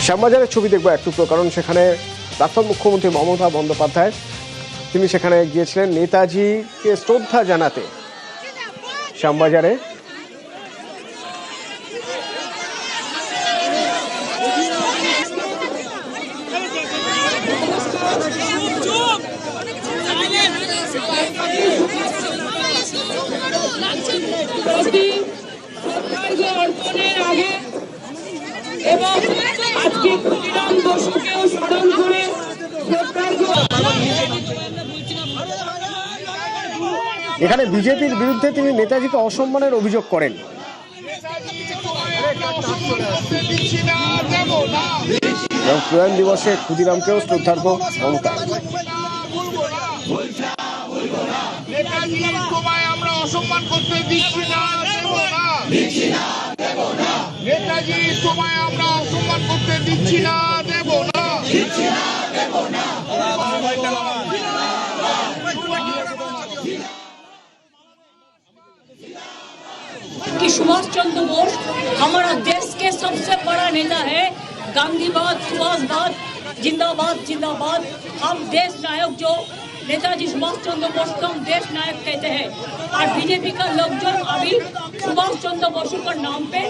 শ্যামবাজারের ছবি দেখবো এক টুকরো, কারণ সেখানে প্রাক্তন মুখ্যমন্ত্রী মমতা বন্দ্যোপাধ্যায় তিনি সেখানে গিয়েছিলেন নেতাজিকে শ্রদ্ধা জানাতে। শ্যামবাজারে এখানে বিজেপির বিরুদ্ধে তিনি নেতাজিকে অসম্মানের অভিযোগ করেন। এবং প্রয়াণ দিবসে ক্ষুদিরামকেও শ্রদ্ধার্ঘ মমতা। আমরা অসম্মান করতে দিচ্ছি না, দেব না। নেতাজির সময় আমরা অসম্মান করতে দিচ্ছি না, দেব না। कि सुभाष चंद्र बोस हमारा देश के सबसे बड़ा नेता है। गांधीवाद, सुभाषवाद, जिंदाबाद जिंदाबाद। हम देश नायक जो नेताजी सुभाष चंद्र बोस को हम देश नायक कहते हैं। और बीजेपी का लोग जो अभी सुभाष चंद्र बोस का नाम पे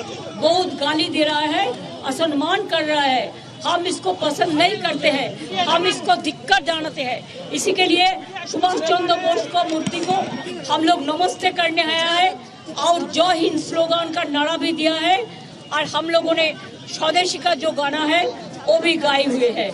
बहुत गाली दे रहा है, असम्मान कर रहा है, हम इसको पसंद नहीं करते हैं, हम इसको धिक्कार जानते हैं। इसी के लिए सुभाष चंद्र बोस को मूर्ति को हम लोग नमस्ते करने आया है और जय हिंद स्लोगन का नारा भी दिया है। और हम लोगों ने स्वदेशी का जो गाना है वो भी गाए हुए हैं।